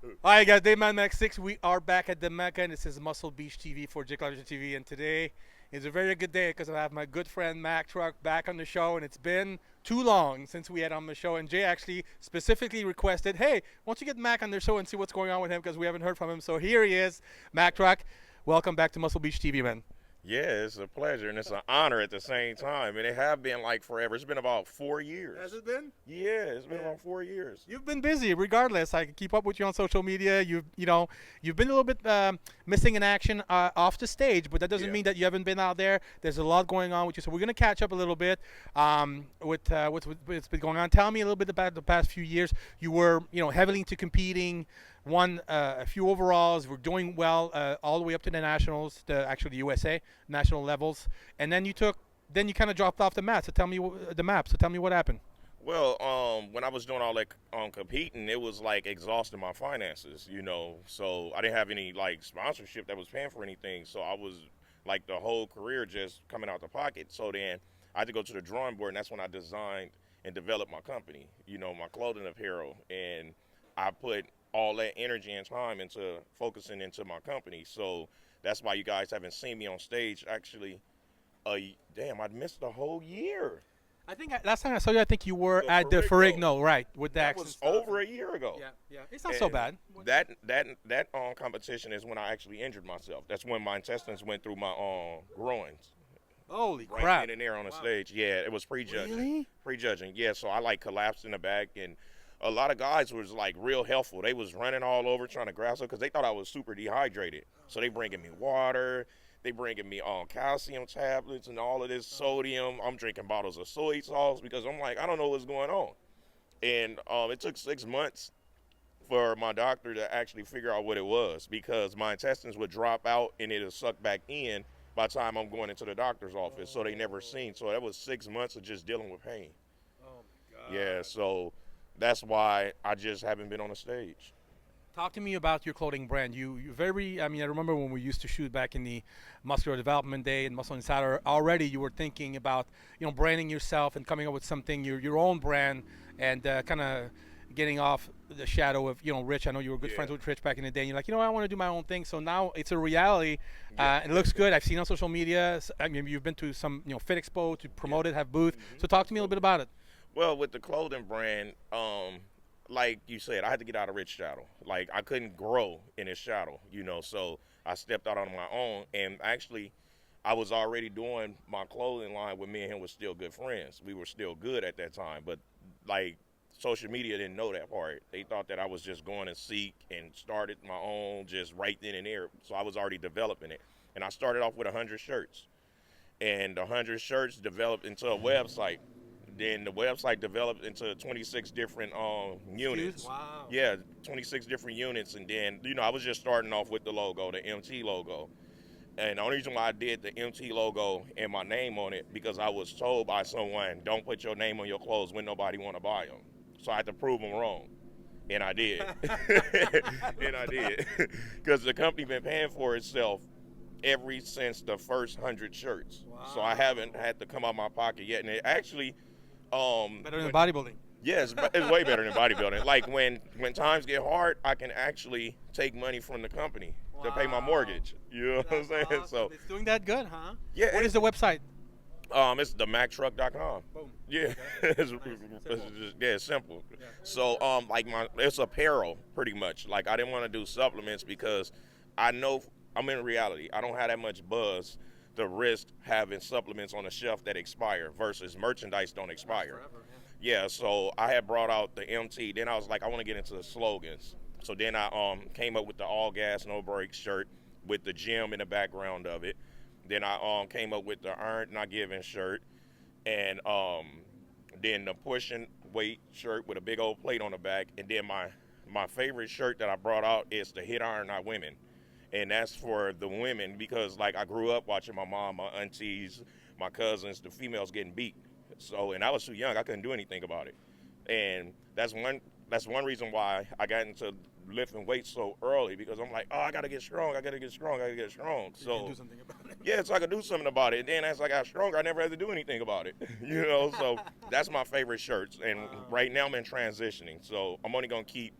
All right, guys, Dayman Max 6. We are back at the Mecca, and this is Muscle Beach TV for Jake Larger TV. And today is a very good day because I have my good friend Mac Trucc back on the show, and it's been too long since we had on the show. And Jay actually specifically requested, hey, why don't you get Mac on the show and see what's going on with him because we haven't heard from him. So here he is, Mac Trucc. Welcome back to Muscle Beach TV, man. Yeah, it's a pleasure and it's an honor at the same time. And it have been like forever. It's been about 4 years. Has it been? Yeah, it's been about 4 years. You've been busy, regardless. I can keep up with you on social media. You've been a little bit missing in action off the stage, but that doesn't Yeah. mean that you haven't been out there. There's a lot going on with you, so we're gonna catch up a little bit with what's been going on. Tell me a little bit about the past few years. You were, heavily into competing. Won a few overalls. Were doing well all the way up to the nationals, the USA national levels, and then you kind of dropped off the map. So tell me the map. So tell me what happened. Well, when I was doing all that competing, it was like exhausting my finances, So I didn't have any like sponsorship that was paying for anything. So I was like the whole career just coming out the pocket. So then I had to go to the drawing board, and that's when I designed and developed my company, my clothing apparel, and I put all that energy and time into focusing into my company. So that's why you guys haven't seen me on stage. Actually, damn, I missed the whole year. I think last time I saw you, I think you were The at the Ferrigno. Ferrigno, right, with That Dax and was stuff. over a year ago. Yeah, yeah. It's not so And bad. That competition is when I actually injured myself. That's when my intestines went through my groins. Holy Right crap. then and there on the Wow. stage. Yeah, it was prejudging. Really? Prejudging. Yeah, so I like collapsed in the back, and a lot of guys was like real helpful. They was running all over trying to grab something because they thought I was super dehydrated. So they bringing me water. They bringing me calcium tablets and all of this sodium. I'm drinking bottles of soy sauce because I'm like, I don't know what's going on. And it took 6 months for my doctor to actually figure out what it was because my intestines would drop out and it'll suck back in by the time I'm going into the doctor's office. So they never seen. So that was 6 months of just dealing with pain. Oh my God. Yeah, so that's why I just haven't been on the stage. Talk to me about your clothing brand. You very. I mean, I remember when we used to shoot back in the Muscular Development Day and Muscle Insider. Already, you were thinking about branding yourself and coming up with something your own brand and kind of getting off the shadow of Rich. I know you were good Yeah. friends with Rich back in the day. And you're like, I want to do my own thing. So now it's a reality. Yeah. It looks good. I've seen on social media. I mean, you've been to some Fit Expo to promote it, have booth. So talk to me a little bit about it. Well, with the clothing brand, like you said, I had to get out of Rich's shadow. Like I couldn't grow in his shadow, So I stepped out on my own, and actually, I was already doing my clothing line when me and him was still good friends. We were still good at that time, but like social media didn't know that part. They thought that I was just going to seek and started my own just right then and there. So I was already developing it, and I started off with 100 shirts, and the 100 shirts developed into a website. Then the website developed into 26 different units. Wow. Yeah, 26 different units. And then, I was just starting off with the logo, the MT logo. And the only reason why I did the MT logo and my name on it, because I was told by someone, don't put your name on your clothes when nobody want to buy them. So I had to prove them wrong. And I did. And I did. Because the company been paying for itself ever since the first 100 shirts. So I haven't had to come out my pocket yet. And it actually... Better than bodybuilding. Yes, it's way better than bodybuilding. Like when times get hard, I can actually take money from the company to pay my Wow. mortgage. You know what I'm saying? Awesome. So It's doing that good, huh? yeah, What is the website? it's themactruck.com. Boom. Yeah, it's simple. Yeah. So like it's apparel pretty much. Like I didn't want to do supplements because I know I'm in reality. I don't have that much buzz to risk having supplements on the shelf that expire versus merchandise don't expire. Forever, Yeah, so I had brought out the MT. Then I was like, I want to get into the slogans. So then I came up with the all gas, no brakes shirt with the gym in the background of it. Then I came up with the earned, not given shirt. And then the pushing weight shirt with a big old plate on the back. And then my favorite shirt that I brought out is the hit iron, not women. And that's for the women because, like, I grew up watching my mom, my aunties, my cousins, the females getting beat. So, and I was too young. I couldn't do anything about it. And that's one reason why I got into lifting weights so early because I'm like, oh, I got to get strong. I got to get strong. I got to get strong. You can do something about it. Yeah, so I could do something about it. And then as I got stronger, I never had to do anything about it. So that's my favorite shirts. And right now I'm in transitioning. So I'm only going to keep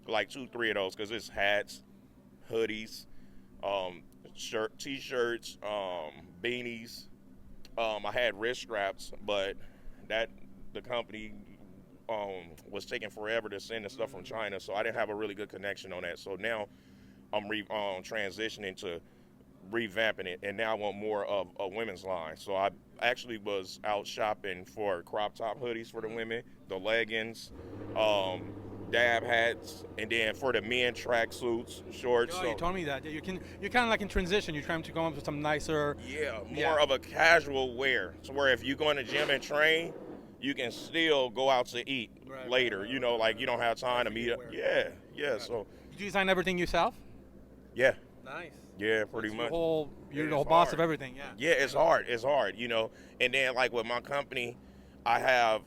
like 2, 3 of those, because it's hats, hoodies, t-shirts, beanies. I had wrist straps, but that the company was taking forever to send the stuff from China, so I didn't have a really good connection on that. So now I'm transitioning to revamping it, and now I want more of a women's line. So I actually was out shopping for crop top hoodies for the women, the leggings, um, dab hats, and then for the men track suits, shorts. Oh, you So told me that. Yeah, you're kind of like in transition. You're trying to come up with some nicer. yeah, Yeah. more of a casual wear. So where if you go in the gym and train, you can still go out to eat Right, later. right, You know, like you don't have time to Everything meet you up. wear. Yeah, yeah. So Did you design everything yourself? yeah, Nice. yeah, pretty You're much. you're the It's whole boss hard. of everything. Yeah. Yeah, it's hard. It's hard, you know. And then like with my company, I have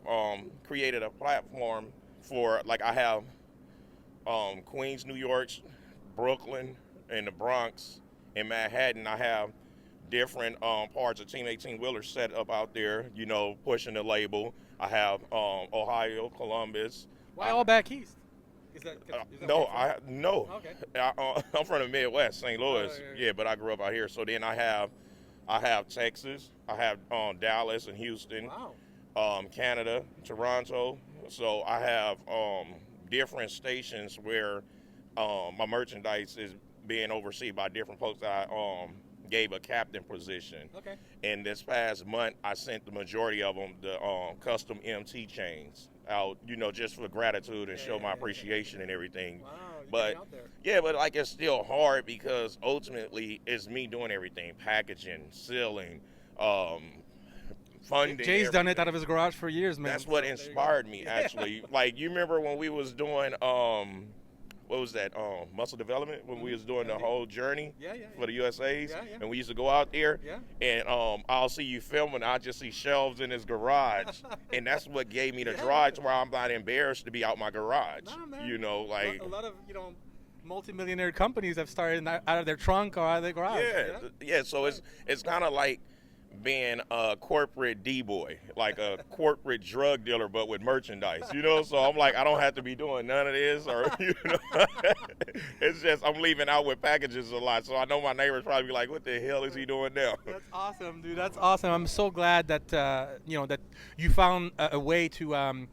created a platform for like I have Queens, New York, Brooklyn, and the Bronx, and Manhattan. I have different parts of Team 18 Wheelers set up out there, you know, pushing the label. I have Ohio, Columbus. Why all back east? Is that No, where you're no. from? Okay. I'm from the Midwest, St. Louis. Yeah. Yeah, but I grew up out here. So then I have Texas, I have Dallas and Houston, Wow. Canada, Toronto. So I have different stations where my merchandise is being overseen by different folks that I gave a captain position. Okay. And this past month, I sent the majority of them the custom MT chains out, you know, just for gratitude and show my appreciation and everything. Wow. You're But getting out there. yeah, but like it's still hard because ultimately it's me doing everything: packaging, sealing, funding. Jay's done it everything. out of his garage for years, man. That's what So, there you go. inspired me, actually. Like you remember when we was doing what was that muscle development when we was doing the whole journey Yeah, yeah, for the USA's, Yeah, yeah. and we used to go out there, Yeah. and I'll see you filming. I just see shelves in his garage, and that's what gave me the Yeah. drive to where I'm not embarrassed to be out my garage. Nah, man. You know, like a lot of multimillionaire companies have started out of their trunk or out of their garage. yeah. So it's kind of like being a corporate D-boy, like a corporate drug dealer, but with merchandise, you know? So I'm like, I don't have to be doing none of this, or, you know, it's just I'm leaving out with packages a lot. So I know my neighbors probably be like, what the hell is he doing now? That's awesome, dude. That's awesome. I'm so glad that that you found a way to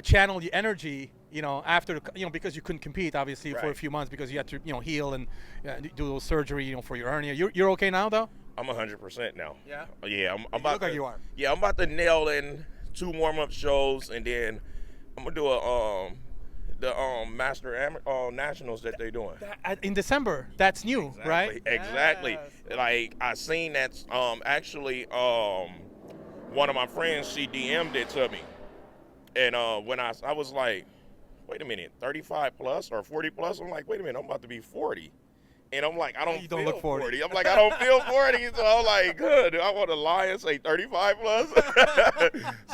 channel the energy. After because you couldn't compete obviously for a Right. few months because you had to heal and do those surgery for your hernia. You're okay now though? I'm 100% now. Yeah. Yeah, I'm You about look to, like you are. Yeah, I'm about to nail in 2 warm-up shows, and then I'm gonna do the Master Nationals that they're doing. In December. That's new, right? Exactly. Yes. Like I seen that actually one of my friends, she DM'd it to me. And when I was like, wait a minute, 35 plus or 40 plus? I'm like, wait a minute, I'm about to be 40. And I'm like, I don't You don't feel look 40. I'm like, I don't feel 40. So I'm like, good. I want to lie and say 35 plus.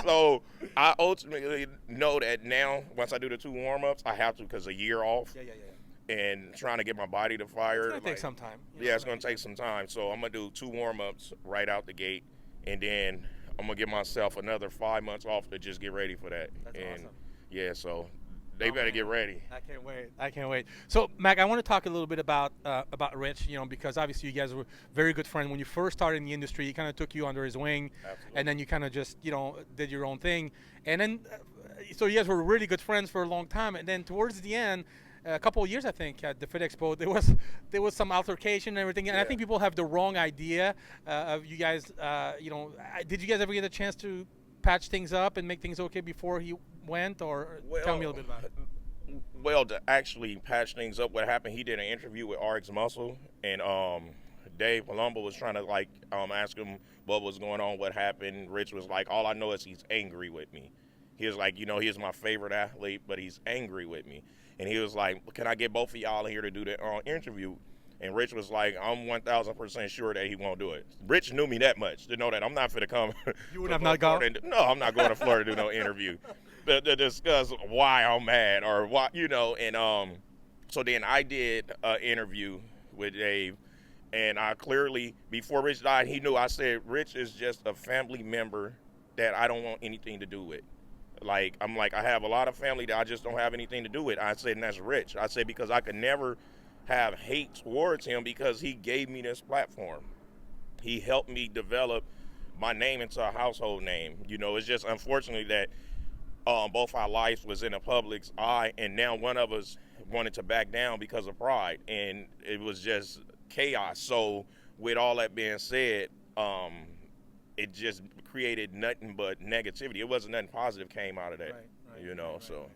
So I ultimately know that now, once I do the 2 warm-ups, I have to because a year off Yeah. and trying to get my body to fire. It's gonna take some time. Yeah, it's going to take some time. So I'm going to do 2 warm-ups right out the gate. And then I'm going to give myself another 5 months off to just get ready for that. That's and awesome. yeah, so they better get ready. I can't wait. So, Mac, I want to talk a little bit about Rich, because obviously you guys were very good friends when you first started in the industry. He kind of took you under his wing, Absolutely. and then you kind of just did your own thing, and then so you guys were really good friends for a long time. And then towards the end, a couple of years, I think, at the Fit Expo, there was some altercation and everything, and I Yeah. think people have the wrong idea of you guys. Did you guys ever get a chance to patch things up and make things okay before he went, or tell me a little bit about it? Well, to actually patch things up, what happened, he did an interview with RX Muscle, and Dave Palumbo was trying to ask him what was going on, what happened. Rich was like, all I know is he's angry with me. He was like, he's my favorite athlete, but he's angry with me. And he was like, can I get both of y'all in here to do the interview? And Rich was like, I'm 1,000% sure that he won't do it. Rich knew me that much to know that I'm not finna come. You would have not gone? No, I'm not going to Florida to do no interview to discuss why I'm mad or why, And so then I did an interview with Dave, and I clearly, before Rich died, he knew. I said, Rich is just a family member that I don't want anything to do with. Like, I'm like, I have a lot of family that I just don't have anything to do with. I said, and that's Rich. I said, because I could never have hate towards him because he gave me this platform. He helped me develop my name into a household name. You know, it's just unfortunately that both our lives was in the public's eye, and now one of us wanted to back down because of pride, and it was just chaos. So, with all that being said, it just created nothing but negativity. It wasn't nothing positive came out of that, you know. So,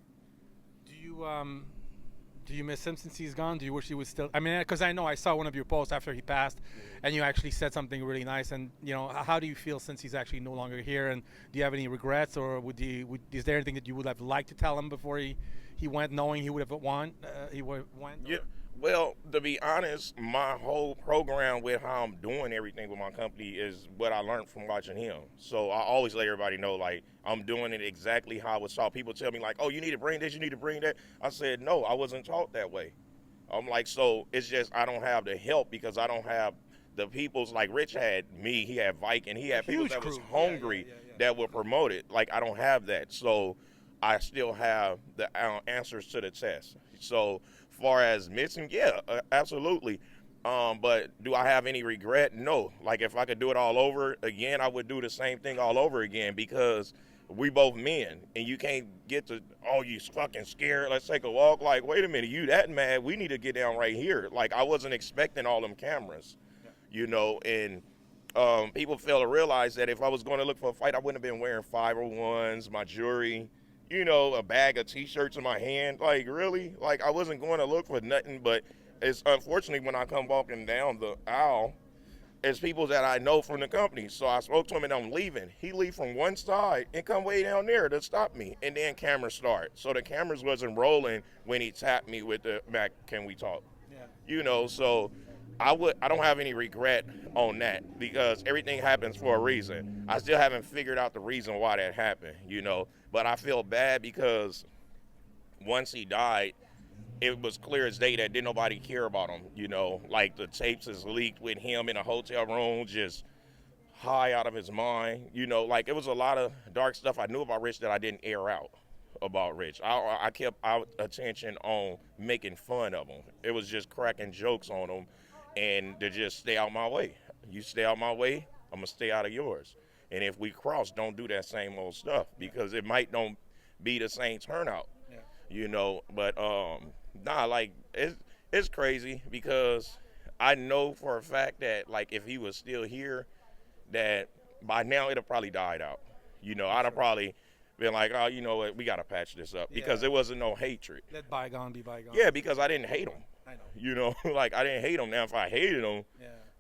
do you miss him since he's gone? Do you wish he was still? I mean, because I know I saw one of your posts after he passed, and you actually said something really nice. And you know, how do you feel since he's actually no longer here? And do you have any regrets, or is there anything that you would have liked to tell him before he went, knowing he would have won? He would have went. yeah. Well, to be honest, my whole program with how I'm doing everything with my company is what I learned from watching him. So I always let everybody know, like, I'm doing it exactly how I was taught. People tell me, like, oh, you need to bring this, you need to bring that. I said, no, I wasn't taught that way. I'm like, so it's just I don't have the help because I don't have the people's, like Rich had me, he had Viking, he had people that was hungry that would promote it. Like, I don't have that. So I still have the answers to the test. So far as missing, yeah, absolutely. But do I have any regret? No. Like, if I could do it all over again, I would do the same thing all over again because we both men, and you can't get to, oh, you fucking scared, let's take a walk. Like, wait a minute, you that mad, we need to get down right here. Like, I wasn't expecting all them cameras, you know, and people fail to realize that if I was going to look for a fight, I wouldn't have been wearing 501s, my jewelry, you know, a bag of T-shirts in my hand. Like, really? Like, I wasn't going to look for nothing, but it's unfortunately when I come walking down the aisle, it's people that I know from the company. So I spoke to him and I'm leaving. He leave from one side and come way down there to stop me. And then cameras start. So the cameras wasn't rolling when he tapped me with the Mac, can we talk? Yeah. You know, so I don't have any regret on that because everything happens for a reason. I still haven't figured out the reason why that happened, you know. But I feel bad because once he died, it was clear as day that didn't nobody care about him, you know. Like, the tapes is leaked with him in a hotel room, just high out of his mind, you know. Like, it was a lot of dark stuff I knew about Rich that I didn't air out about Rich. I kept our attention on making fun of him. It was just cracking jokes on him and to just stay out my way. You stay out my way, I'm going to stay out of yours. And if we cross, don't do that same old stuff because it might don't be the same turnout, you know. But nah, like it's crazy because I know for a fact that, like, if he was still here, that by now it'd have probably died out. You know, I'd have probably been like, oh, you know what, we gotta patch this up because there wasn't no hatred. Let bygone be bygone. Yeah, because I didn't hate him. I know. You know, like I didn't hate him. Now if I hated him,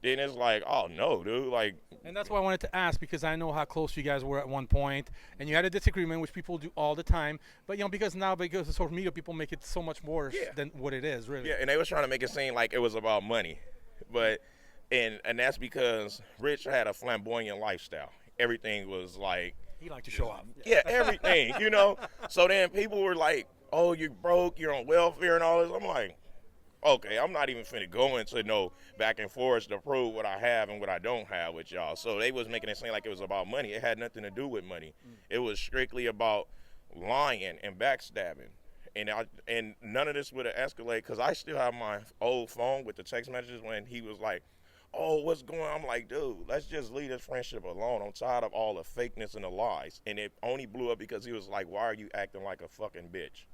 then it's like, oh no, dude, like. And that's why I wanted to ask because I know how close you guys were at one point, and you had a disagreement, which people do all the time. But you know, because of social media, people make it so much worse than what it is, really. Yeah, and they was trying to make it seem like it was about money, but and that's because Rich had a flamboyant lifestyle. Everything was like he liked to show off. Yeah, everything, you know. So then people were like, "Oh, you broke, you're on welfare and all this." I'm like, okay, I'm not even finna go into no back and forth to prove what I have and what I don't have with y'all. So they was making it seem like it was about money. It had nothing to do with money. It was strictly about lying and backstabbing. And none of this would have escalated because I still have my old phone with the text messages when he was like, oh, what's going on? I'm like, dude, let's just leave this friendship alone. I'm tired of all the fakeness and the lies. And it only blew up because he was like, why are you acting like a fucking bitch?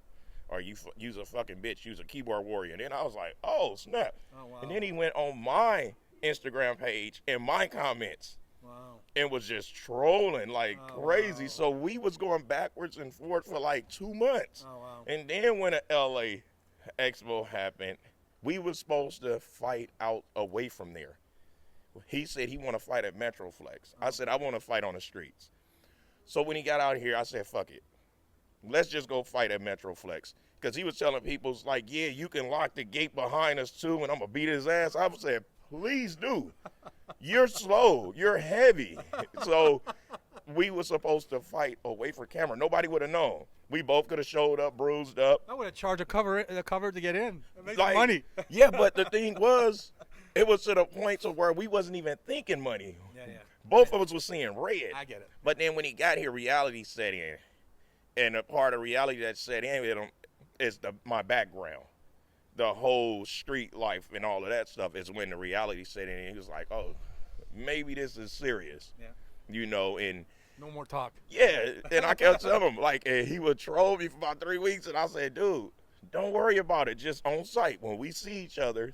Or you's a fucking bitch, you's a keyboard warrior. And then I was like, oh, snap. Oh, wow. And then he went on my Instagram page and my comments. Wow. And was just trolling like crazy. Wow. So we was going backwards and forth for like 2 months. Oh, wow. And then when the LA Expo happened, we was supposed to fight out away from there. He said he want to fight at Metroflex. I said, I want to fight on the streets. So when he got out here, I said, fuck it. Let's just go fight at Metroflex. Because he was telling people, like, yeah, you can lock the gate behind us too, and I'm going to beat his ass. I said, please do. You're slow. You're heavy. So we were supposed to fight away from camera. Nobody would have known. We both could have showed up, bruised up. I would have charged a cover to get in. Make like, money. Yeah, but the thing was, it was to the point to where we wasn't even thinking money. Yeah. Both of us was seeing red. I get it. But then when he got here, reality set in. And a part of reality that set in with him is my background. The whole street life and all of that stuff is when the reality set in. And he was like, oh, maybe this is serious. Yeah. You know, and No more talk. yeah, and I kept telling him, like, and he would troll me for about 3 weeks, and I said, dude, don't worry about it. Just on site, when we see each other,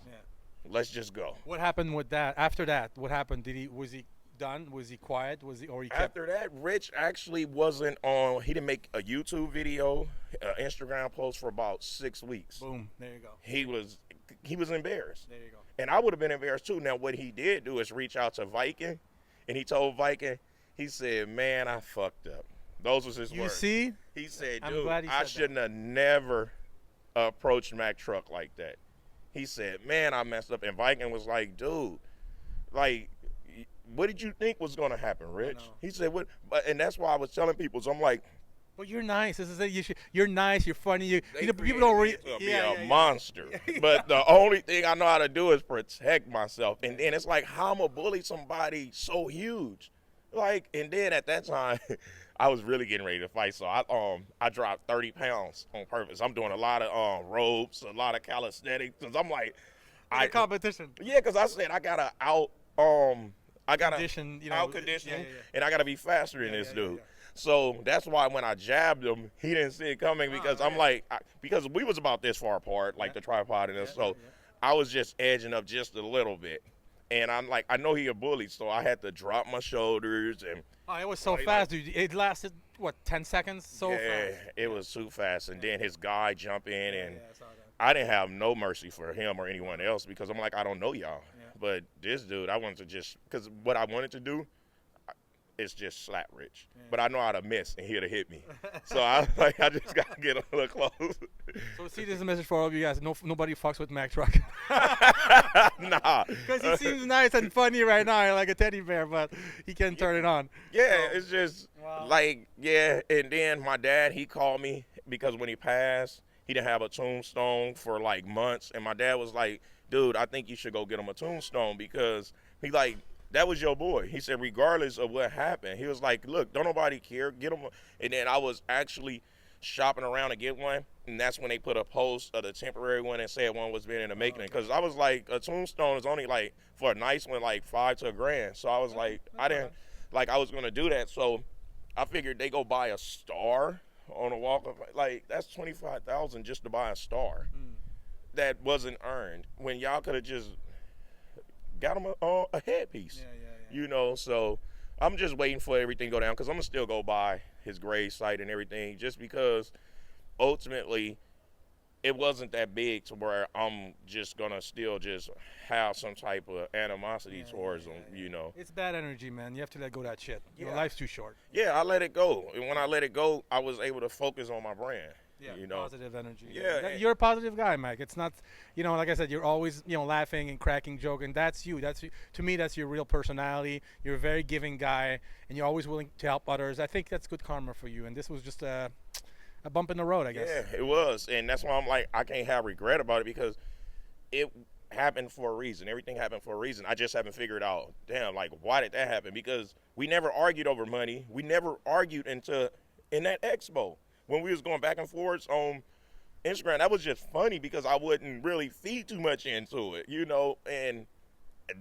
let's just go. What happened with that? After that, what happened? Was he done? Was he quiet? Or he kept? After that, Rich actually wasn't on. He didn't make a YouTube video, Instagram post for about 6 weeks. Boom. There you go. He was embarrassed. There you go. And I would have been embarrassed too. Now, what he did do is reach out to Viking, and he told Viking, he said, man, I fucked up. Those was his words. You see? He said, I'm dude, glad he I said shouldn't have never approached Mac Trucc like that. He said, man, I messed up. And Viking was like, dude, like, what did you think was going to happen, Rich? He said, what? And that's why I was telling people. So I'm like, but you're nice. This is it. You're nice. You're funny. People don't be a monster. But the only thing I know how to do is protect myself. And then it's like, how I'm a bully somebody so huge. Like, and then at that time, I was really getting ready to fight. So I dropped 30 pounds on purpose. I'm doing a lot of ropes, a lot of calisthenics. Cause I'm like, competition. Yeah, because I said I gotta condition, out condition, and I gotta be faster than this dude. Yeah. So that's why when I jabbed him, he didn't see it coming because I'm like, because we was about this far apart, like the tripod and this. So I was just edging up just a little bit. And I'm like, I know he a bully, so I had to drop my shoulders. And it was so fast, dude. It lasted, what, 10 seconds? So fast. Yeah, it was too fast. And then his guy jump in, and I didn't have no mercy for him or anyone else because I'm like, I don't know y'all. Yeah. But this dude, I wanted to just, because what I wanted to do is just slap Rich. Yeah. But I know how to miss, and he'd have hit me. So I just got to get a little close. So see, this is a message for all of you guys. Nobody fucks with Mac Trucc. Nah. Because he seems nice and funny right now, like a teddy bear, but he can't turn it on. Yeah, it's just like, and then my dad, he called me because when he passed, he didn't have a tombstone for like months. And my dad was like, dude, I think you should go get him a tombstone because he like, that was your boy. He said, regardless of what happened, he was like, look, don't nobody care. Get him. And then I was actually shopping around to get one. And that's when they put a post of the temporary one and said one was being in the making. Because I was like, a tombstone is only like, for a nice one, like $5 to $1,000. So I was like, I didn't, like I was going to do that. So I figured they go buy a star on a walk of, like, that's $25,000 just to buy a star. That wasn't earned. When y'all could have just got him a headpiece, you know. So I'm just waiting for everything to go down because I'm gonna still go by his grave site and everything, just because ultimately it wasn't that big to where I'm just gonna still just have some type of animosity towards him, you know. It's bad energy, man. You have to let go of that shit. Your life's too short. Yeah, I let it go, and when I let it go, I was able to focus on my brand. Yeah, you know, positive energy. Yeah, you're a positive guy, Mike. It's not, like I said, you're always, laughing and cracking joke, and that's you. To me, that's your real personality. You're a very giving guy, and you're always willing to help others. I think that's good karma for you. And this was just a bump in the road, I guess. Yeah, it was, and that's why I'm like, I can't have regret about it because it happened for a reason. Everything happened for a reason. I just haven't figured out, damn, like, why did that happen? Because we never argued over money. We never argued in that expo. When we was going back and forth on Instagram, that was just funny because I wouldn't really feed too much into it, you know, and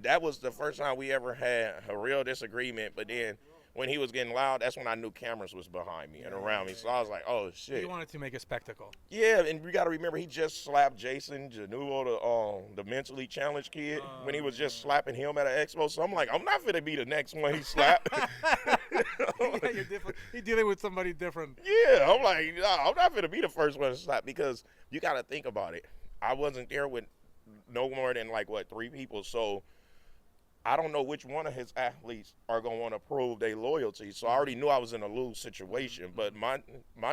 that was the first time we ever had a real disagreement. But then when he was getting loud, that's when I knew cameras was behind me and around me. So I was like, oh, shit. He wanted to make a spectacle. Yeah, and we got to remember, he just slapped Jason Januo, the mentally challenged kid, when he was just slapping him at an expo. So I'm like, I'm not going to be the next one he slapped. Yeah, you're different. He's dealing with somebody different. Yeah, I'm like, nah, I'm not going to be the first one to slap because you got to think about it. I wasn't there with no more than, 3 people. So I don't know which one of his athletes are going to want to prove their loyalty. So I already knew I was in a lose situation. But my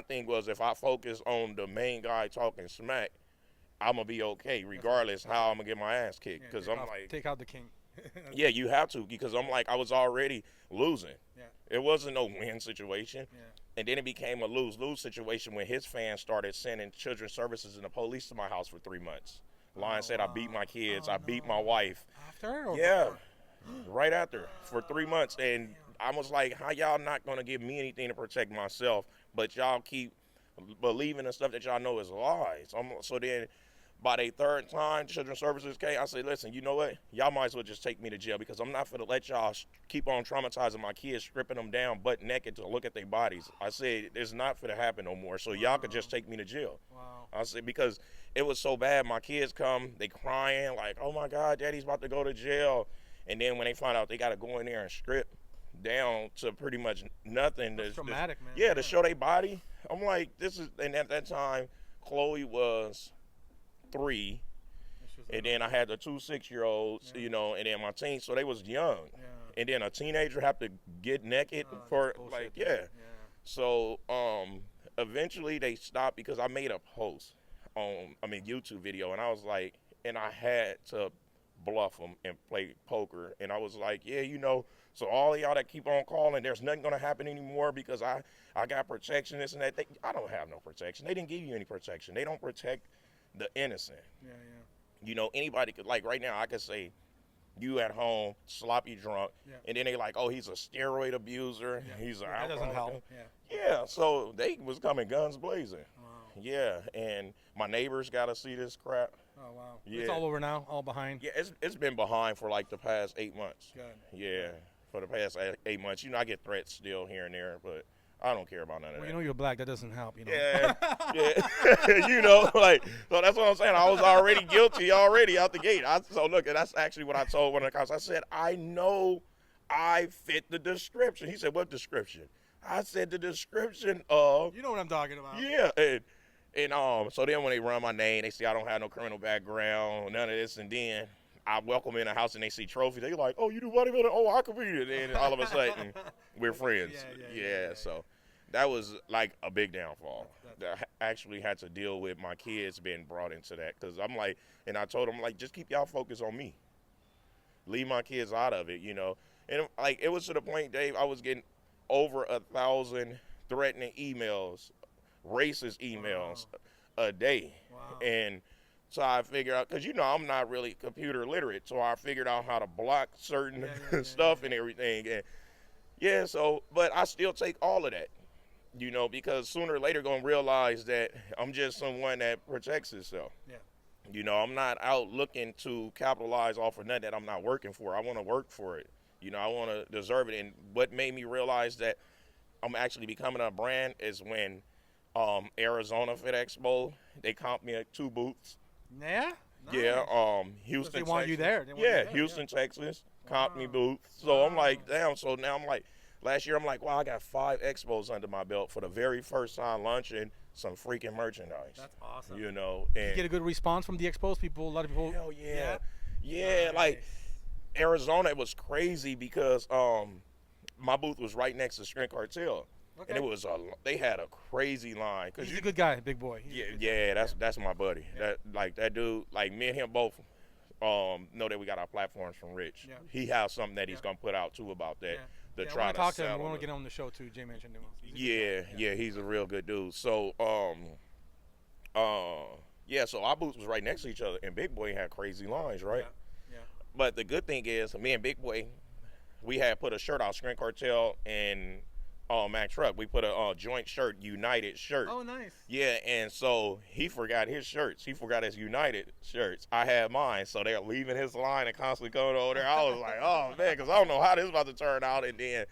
thing was, if I focus on the main guy talking smack, I'm going to be okay, regardless how I'm going to get my ass kicked. Because I'm like, take out the king. Yeah, you have to, because I'm like, I was already losing. Yeah. It wasn't no win situation. Yeah. And then it became a lose-lose situation when his fans started sending children's services and the police to my house for 3 months. Lion said I beat my kids, I beat my wife. After? Or yeah, right after, for 3 months. And I was like, how y'all not going to give me anything to protect myself? but y'all keep believing in stuff that y'all know is lies. So then, by the third time, Children's Services came, I said, listen, you know what? Y'all might as well just take me to jail because I'm not going to let y'all keep on traumatizing my kids, stripping them down butt naked to look at their bodies. I said, it's not going to happen no more, so y'all could just take me to jail. Wow. I said, because it was so bad. My kids come, they crying like, oh, my God, Daddy's about to go to jail. And then when they find out they got to go in there and strip down to pretty much nothing. That's traumatic, man. Yeah, to show their body. I'm like, this is, and at that time, Chloe was 3, and then I had the 2 6-year-olds, you know, and then my teens, so they was young. Yeah. And then a teenager have to get naked for bullshit, like, yeah. yeah. So eventually they stopped because I made a post on, YouTube video, and I was like, and I had to bluff them and play poker, and I was like, yeah, you know, so all of y'all that keep on calling, there's nothing gonna happen anymore because I got protection, this and that. I don't have no protection. They didn't give you any protection. They don't protect the innocent. Yeah. You know, anybody could, like right now, I could say, you at home, sloppy drunk, and then they like, oh, he's a steroid abuser. Yeah. He's an That doesn't alcoholic. help. Yeah, so they was coming guns blazing. Wow. Yeah, and my neighbors got to see this crap. Oh wow. Yeah. It's all over now. All behind. Yeah, it's been behind for like the past 8 months. Good. Yeah, for the past 8 months. You know, I get threats still here and there, but I don't care about none of Well, that. you know you're black. That doesn't help. You know. Yeah. You know, like, so that's what I'm saying. I was already guilty already out the gate. So look, and that's actually what I told one of the cops. I said, I know I fit the description. He said, what description? I said the description of. You know what I'm talking about. Yeah, and so then when they run my name, they see I don't have no criminal background, none of this, and then I welcome in the house and they see trophies. They like, oh, you do bodybuilding? Oh, I can be it. And all of a sudden, we're friends. Yeah. So that was like a big downfall. I actually had to deal with my kids being brought into that because I'm like, and I told them like, just keep y'all focused on me. Leave my kids out of it, you know. And like it was to the point, Dave, I was getting over 1,000 threatening emails, racist emails a day. Wow. And so I figured out, because, you know, I'm not really computer literate, so I figured out how to block certain stuff and everything. And so, but I still take all of that, you know, because sooner or later going to realize that I'm just someone that protects himself. Yeah. You know, I'm not out looking to capitalize off of nothing that I'm not working for. I want to work for it. You know, I want to deserve it. And what made me realize that I'm actually becoming a brand is when Arizona Fit Expo, they comped me at 2 booths. Yeah? Nice. Yeah, Houston, they want Texas. you there. Houston, Texas, comped me booths. So I'm like, damn. So now I'm like, last year I'm like, wow, I got 5 expos under my belt for the very first time launching some freaking merchandise. That's awesome. You know, and you get a good response from the expos people. A lot of people. Hell yeah. Yeah, like Arizona, it was crazy because my booth was right next to Strength Cartel. Okay. And it was they had a crazy line. He's a good guy, big boy. That's my buddy. Yeah. That dude, like me and him both know that we got our platforms from Rich. Yeah. He has something that he's gonna put out too about that. I want to talk to him. We want to get him on the show too. Jay mentioned him. He's a real good dude. So so our booths was right next to each other, and Big Boy had crazy lines, right? Yeah. But the good thing is, me and Big Boy, we had put a shirt out, Strength Cartel and Mac Trucc. We put a joint shirt, United shirt. Oh, nice. Yeah, and so he forgot his shirts. He forgot his United shirts. I had mine, so they're leaving his line and constantly going over there. I was like, oh, man, because I don't know how this is about to turn out. And then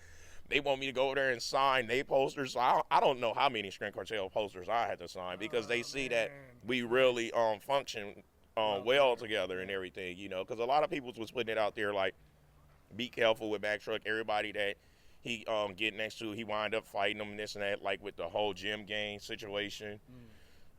they want me to go over there and sign their posters. So I don't know how many Strength Cartel posters I had to sign because they see that we really function well together and everything, you know, because a lot of people was putting it out there like, be careful with Mac Trucc. Everybody that he get next to, he wind up fighting them, this and that, like with the whole gym gang situation.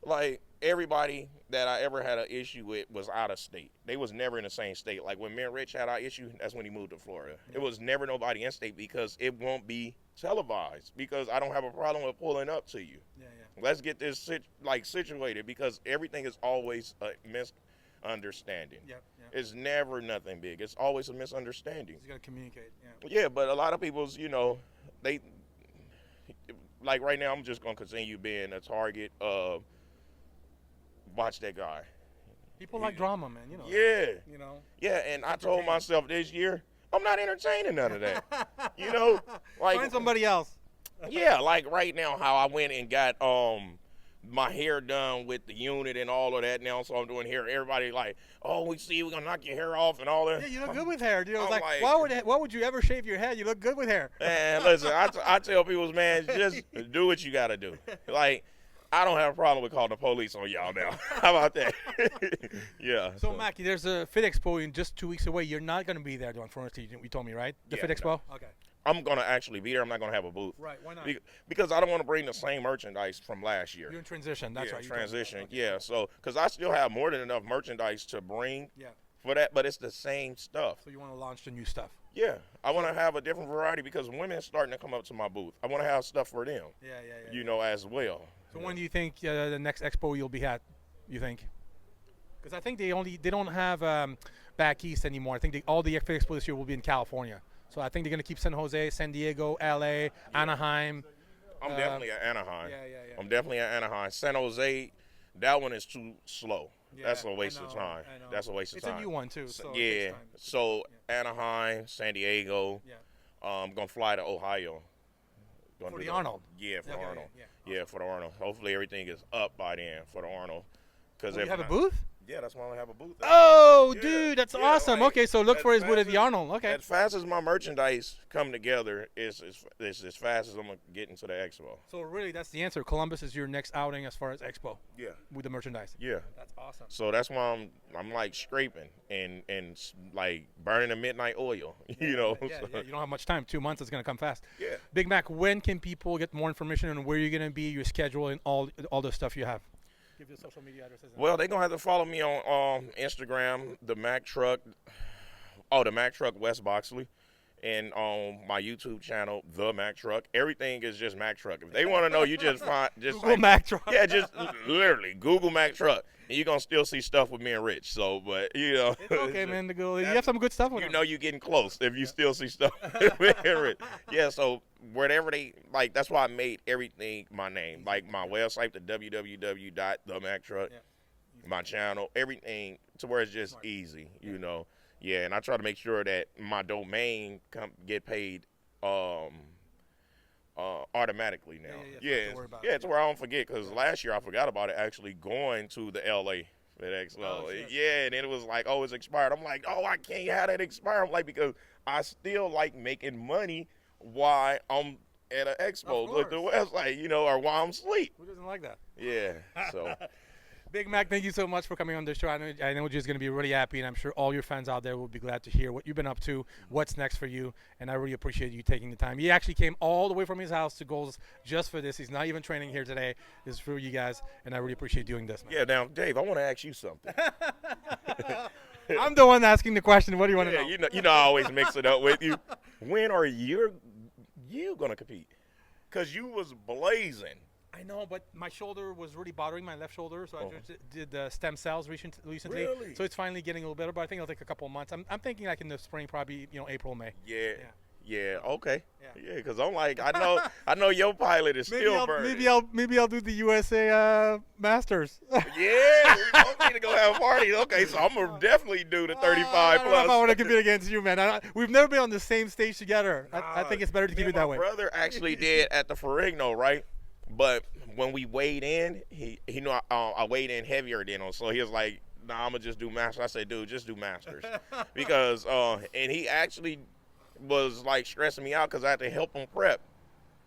Like, everybody that I ever had an issue with was out of state. They was never in the same state. Like, when me and Rich had our issue, that's when he moved to Florida. It was never nobody in state because it won't be televised because I don't have a problem with pulling up to you. Let's get this situated because everything is always a misunderstanding. It's never nothing big. It's always a misunderstanding. You got to communicate. Yeah, but a lot of people's, you know, they, like right now, I'm just going to continue being a target of, watch that guy. People like drama, man, you know. Yeah. You know. Yeah, and I told myself this year, I'm not entertaining none of that. You know, like. Find somebody else. Yeah, like right now, how I went and got my hair done with the unit and all of that now, so I'm doing hair. Everybody like, oh, we're gonna knock your hair off and all that. Yeah, you look good with hair. You know, it's I'm like, like, why would you ever shave your head? You look good with hair. man, listen, I tell people, man, just do what you gotta do. Like, I don't have a problem with calling the police on y'all now. How about that? Yeah. So, Mackie, there's a Fit Expo in just 2 weeks away. You're not going to be there, though, unfortunately. You told me, right? The Yeah, Fit Expo? no. Okay. I'm gonna actually be there. I'm not gonna have a booth. Right, why not? Because I don't want to bring the same merchandise from last year. You're in transition. That's Yeah, right. you told me. transition. Okay. Yeah, so because I still have more than enough merchandise to bring Yeah. for that, but it's the same stuff. So you want to launch the new stuff? Yeah, I want to have a different variety because women starting to come up to my booth. I want to have stuff for them, Yeah. you know, as well. So when do you think the next expo you'll be at? You think? Because I think they don't have back east anymore. I think all the Fit Expo this year will be in California. So I think they're gonna keep San Jose, San Diego, LA, Anaheim. I'm definitely at Anaheim. Yeah. I'm definitely at Anaheim. San Jose, that one is too slow. Yeah, That's a waste I of know, time. I know. That's a waste of It's time. a new one too. So it Yeah. takes time. So Anaheim, San Diego. Yeah. I'm gonna fly to Ohio. Gonna For do the Arnold. Yeah, for Okay, the Arnold. yeah. Yeah, for the Arnold. Hopefully everything is up by then for the Arnold. Because Oh, you have a booth? Yeah, that's why I have a booth. Oh, Yeah, dude, that's yeah, awesome. like, Okay, so look as for his booth fast at the as- Arnold. Okay. As fast as my merchandise come together, it's as fast as I'm gonna get into the expo. So really, that's the answer. Columbus is your next outing as far as expo Yeah. with the merchandise. Yeah. That's awesome. So that's why I'm like scraping and like burning the midnight oil, you know. Yeah, So, you don't have much time. 2 months is gonna come fast. yeah. Big Mac, when can people get more information on where you're gonna be, your schedule, and all the stuff you have? Give your social media addresses. Well, they're gonna have to follow me on Instagram, the Mac Trucc. Oh, the Mac Trucc West Boxley. And on my YouTube channel, The Mac Trucc. Everything is just Mac Trucc. If they want to know, you just find just Google Mac Trucc. Yeah, just literally Google Mac Trucc, and you're gonna still see stuff with me and Rich. So, but you know, It's okay, man. To go. You have some good stuff with you them. know you're getting close if you still see stuff with me and Rich. Yeah, so whatever they like, that's why I made everything my name. Like my website, the www.themactruck, my channel, everything to where it's just easy, you know. Yeah, and I try to make sure that my domain get paid automatically now. Yeah, don't worry about to where I don't forget, because last year I forgot about it actually going to the LA Fit Expo. Oh, shit. Yeah, and then it was like, oh, it's expired. I'm like, oh, I can't have that expire. I'm like, because I still like making money while I'm at an expo with the website, you know, or while I'm asleep. Who doesn't like that? Yeah, so. Big Mac, thank you so much for coming on the show. I know you're just going to be really happy, and I'm sure all your fans out there will be glad to hear what you've been up to, what's next for you, and I really appreciate you taking the time. He actually came all the way from his house to Goals just for this. He's not even training here today. This is for you guys, and I really appreciate doing this, man. Yeah, now, Dave, I want to ask you something. I'm the one asking the question. What do you want to know? You know I always mix it up with you. When are you going to compete? Because you was blazing. I know, but my shoulder was really bothering my left shoulder, so I Oh. just did the stem cells recently. Really? So it's finally getting a little better, but I think it'll take a couple of months. I'm thinking like in the spring, probably April, May. Yeah, okay. Yeah. Yeah, because I'm like, I know your pilot is still burning. Maybe I'll do the USA Masters. Yeah, we both need to go have parties. Okay, so I'm going to definitely do the 35 I don't know if I plus. want to compete against you, man. We've never been on the same stage together. I think it's better to keep it that way. My brother actually did at the Ferrigno, right? But when we weighed in, he knew I weighed in heavier than him, so he was like, "Nah, I'm gonna just do masters." I said, "Dude, just do masters," because and he actually was like stressing me out because I had to help him prep,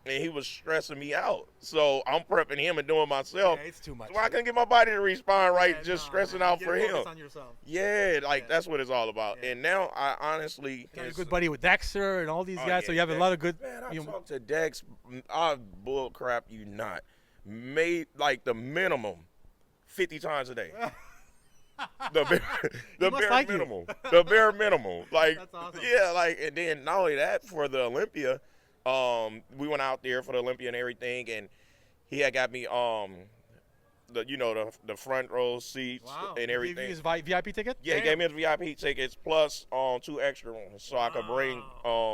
and he was stressing me out. So I'm prepping him and doing myself. Yeah, it's too much. So I couldn't get my body to respond right, Yeah, just no, stressing man. out You for gotta him. focus on yourself. Yeah, like Yeah. that's what it's all about. Yeah. And now I honestly, You're a good buddy with Dexter and all these guys, so you have a lot of good. Man, I you know, talked to Dex. I bull crap you not. Made like the minimum 50 times a day. The He must bare like you. minimum. The bare minimum. Like That's awesome. yeah, like and then not only that for the Olympia, we went out there for the Olympia and everything, and he had got me the front row seats Wow. and He everything. gave you his VIP ticket? Yeah, he Damn. gave me his VIP tickets plus 2 extra ones, so I could bring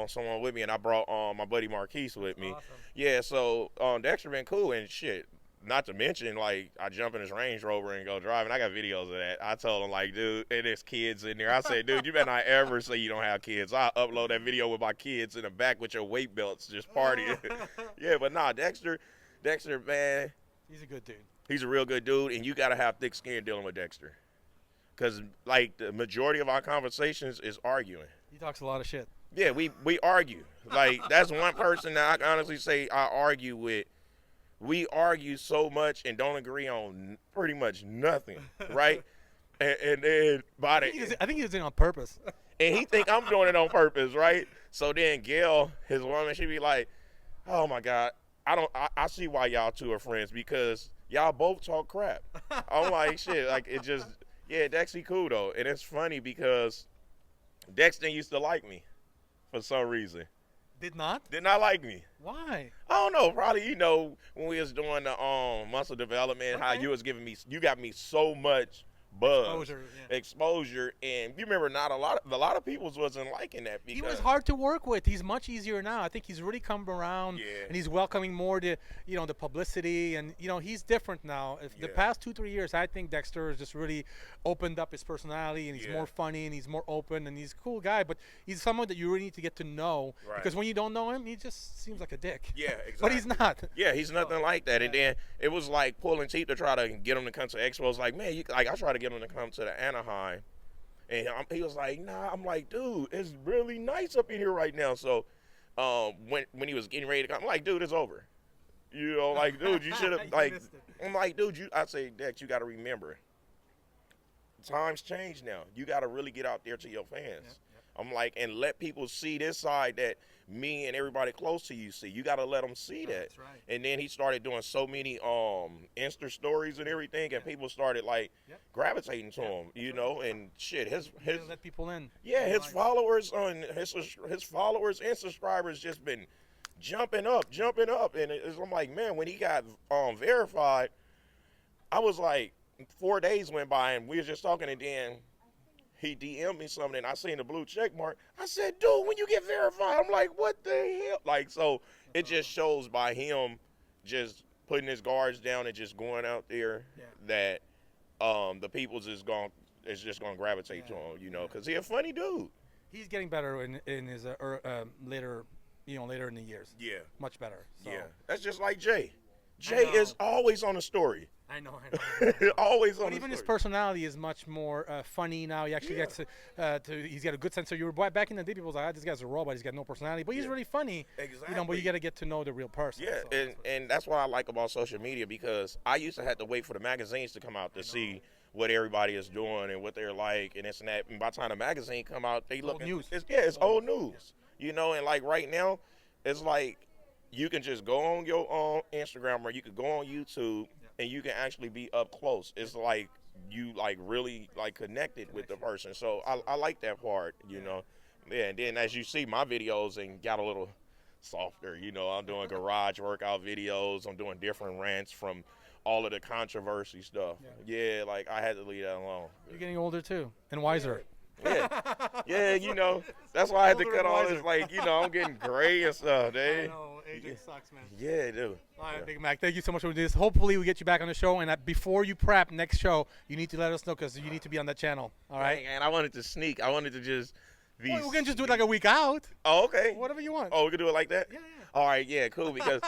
someone with me, and I brought my buddy Marquise with me. Awesome. Yeah, so Dexter been cool and shit. not to mention, like, I jump in his Range Rover and go driving. I got videos of that. I told him, like, dude, and there's kids in there. I said, dude, you better not ever say you don't have kids. I'll upload that video with my kids in the back with your weight belts just partying. Yeah, but nah, Dexter, man. He's a good dude. He's a real good dude, and you got to have thick skin dealing with Dexter. Because, like, the majority of our conversations is arguing. He talks a lot of shit. Yeah, we argue. Like, that's one person that I can honestly say I argue with. We argue so much and don't agree on pretty much nothing, right? and then by the I think he's doing it on purpose. and he think I'm doing it on purpose, right? So then Gail, his woman, she be like, "Oh my God, I see why y'all two are friends because y'all both talk crap." I'm like, shit, like it just, yeah, Dexy cool though, and it's funny because Dexter used to like me for some reason. Did not like me. Why? I don't know. Probably, when we was doing the muscle development, how you was you got me so much buzz, exposure, and you remember not a lot of people wasn't liking that because he was hard to work with. He's much easier now. I think he's really come around, and he's welcoming more to the publicity, and he's different now. The past 2-3 years, I think Dexter has just really opened up his personality, and he's more funny, and he's more open, and he's a cool guy. But he's someone that you really need to get to know because when you don't know him, he just seems like a dick. Yeah, exactly. But he's not. Yeah, he's nothing like that. And then it was like pulling teeth to try to get him to come to Expos. Like, man, I tried to get him to come to the Anaheim, and he was like, "Nah." I'm like, "Dude, it's really nice up in here right now." So, when he was getting ready to come, I'm like, "Dude, it's over." Like, dude, you should have like. I'm like, dude, I say, Dex, you got to remember, times change now. You got to really get out there to your fans. I'm like, and let people see this side that me and everybody close to you see. You got to let them see that. That's right. And then he started doing so many Insta stories and everything, and people started like gravitating to him, and shit. His let people in. Yeah, his followers on his followers and subscribers just been jumping up, and I'm like, man, when he got verified, I was like, 4 days went by and we were just talking, and then he DM'd me something, and I seen the blue check mark. I said, dude, when you get verified, I'm like, what the hell? Like, so it just shows by him just putting his guards down and just going out there that the people's is just gonna gravitate to him, because he's a funny dude. He's getting better in his later in the years. Yeah, much better. So. Yeah, that's just like Jay. Jay is always on a story. I know. Always on. But even his personality is much more funny now. He actually gets he's got a good sense of humor. Back in the day, people was like, this guy's a robot. He's got no personality. But he's really funny. Exactly. But you got to get to know the real person. Yeah, so and that's what I like about social media, because I used to have to wait for the magazines to come out to see what everybody is doing and what they're like and this and that. And by the time the magazine come out, they look news. It's old news. And like right now, it's like you can just go on your Instagram or you could go on YouTube. And you can actually be up close. It's like you like really like connected with the person. So I like that part, Yeah, and then as you see my videos and got a little softer, I'm doing garage workout videos. I'm doing different rants from all of the controversy stuff. Yeah, like I had to leave that alone. You're getting older too and wiser. Yeah, that's why I had to cut all this. Like, I'm getting gray and stuff, I know, aging sucks, man. Yeah, dude. All right, Big Mac, thank you so much for doing this. Hopefully, we get you back on the show. And before you prep next show, you need to let us know because you need to be on that channel. All right. And I wanted to sneak. I wanted to just be. Well, we can just do it like a week out. Oh, okay. Whatever you want. Oh, we can do it like that. Yeah. All right, yeah, cool. Because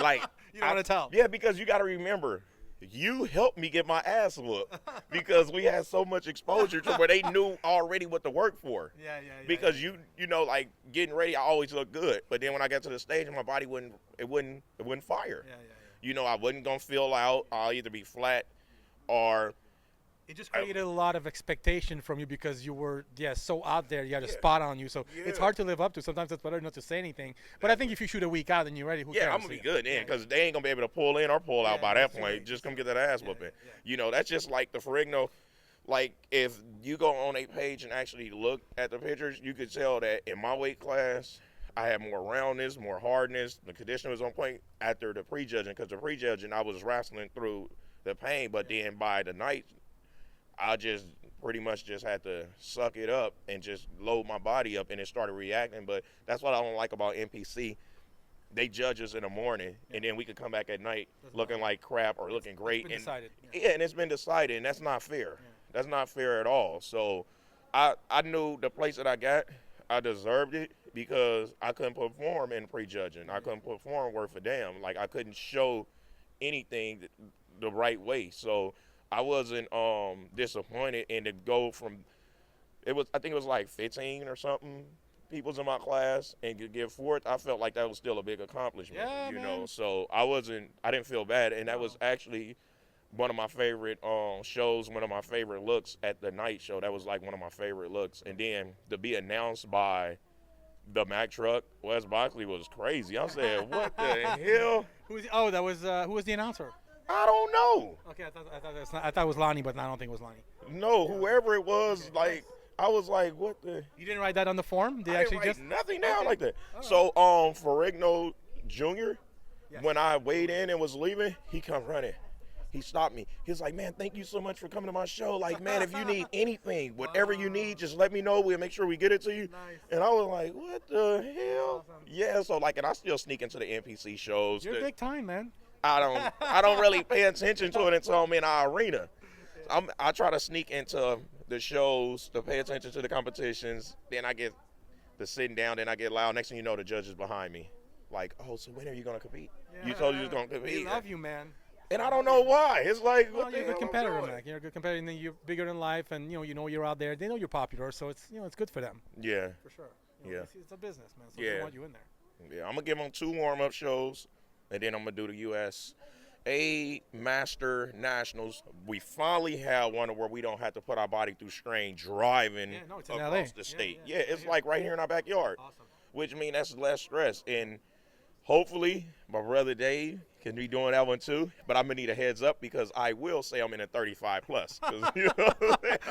like you don't want to tell. Yeah, because you got to remember. You helped me get my ass whooped because we had so much exposure to where they knew already what to work for. Yeah. Because you like getting ready, I always look good, but then when I got to the stage, my body wouldn't fire. Yeah. I wasn't gonna feel out. I'll either be flat or. It just created a lot of expectation from you because you were so out there. You had a spot on you, so it's hard to live up to. Sometimes it's better not to say anything. But I think if you shoot a week out and you're ready, who cares? I'm gonna be good then because they ain't gonna be able to pull in or pull out by that point. Just come get that ass whooping. That's just like the Ferrigno. Like if you go on a page and actually look at the pictures, you could tell that in my weight class, I had more roundness, more hardness. The conditioning was on point after the prejudging, because the prejudging I was wrestling through the pain, but then by the night, I just pretty much just had to suck it up and just load my body up, and it started reacting. But that's what I don't like about NPC. they judge us in the morning, and then we could come back at night looking like crap or looking great. It's been decided. Yeah, and it's been decided, and that's not fair. That's not fair at all. So I knew the place that I got, I deserved it because I couldn't perform in prejudging. I couldn't perform worth a damn. Like, I couldn't show anything the right way. So I wasn't disappointed, and to go from I think it was like 15 or something people's in my class and to get fourth, I felt like that was still a big accomplishment. Yeah, you man. know. So I didn't feel bad, and that was actually one of my favorite shows, one of my favorite looks at the night show. That was like one of my favorite looks. And then to be announced by the Mack Trucc, Wes Boxley, was crazy. I said, what the hell? Who was the announcer? I don't know. Okay, I thought it was Lonnie, but I don't think it was Lonnie. No, whoever it was, like, I was like, what the? You didn't write that on the form? I didn't write nothing down like that. So, Ferrigno Jr., when I weighed in and was leaving, he come running. He stopped me. He was like, man, thank you so much for coming to my show. Like, man, if you need anything, whatever you need, just let me know. We'll make sure we get it to you. Nice. And I was like, what the hell? Awesome. Yeah, so, like, and I still sneak into the NPC shows. You're big time, man. I don't really pay attention to it until I'm in our arena. I try to sneak into the shows to pay attention to the competitions. Then I get the sitting down. Then I get loud. Next thing you know, the judge is behind me. Like, oh, so when are you going to compete? Yeah. You told you was going to compete. They love you, man. And I don't know why. It's like, Well, what the you're a hell good I'm competitor, doing? Mac. You're a good competitor, and then you're bigger than life, and you know you're out there. They know you're popular, so it's it's good for them. Yeah. For sure. You know, Yeah. It's a business, man. So Yeah. they want you in there. Yeah, I'm going to give them 2 warm-up shows, and then I'm going to do the USA Master Nationals. We finally have one where we don't have to put our body through strain driving It's in across LA. the state. Yeah, It's like right here in our backyard, Awesome. which means that's less stress. And hopefully my brother Dave can be doing that one too. But I'm going to need a heads up because I will say I'm in a 35 plus. 'Cause, you know,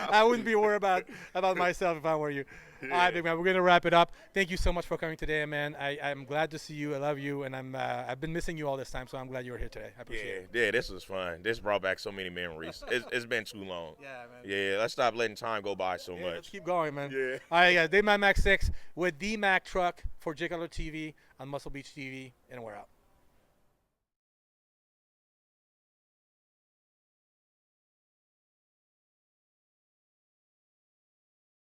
I wouldn't be worried about myself if I were you. All right, big man. We're gonna wrap it up. Thank you so much for coming today, man. I'm glad to see you. I love you, and I've been missing you all this time, so I'm glad you were here today. I appreciate it. Yeah, this was fun. This brought back so many memories. It's been too long. Yeah, man. Yeah, let's stop letting time go by so Yeah, let's much. keep going, man. Yeah. All right, guys. Dave Mack 6 with the Mack Trucc for J Color TV on Muscle Beach TV, and we're out.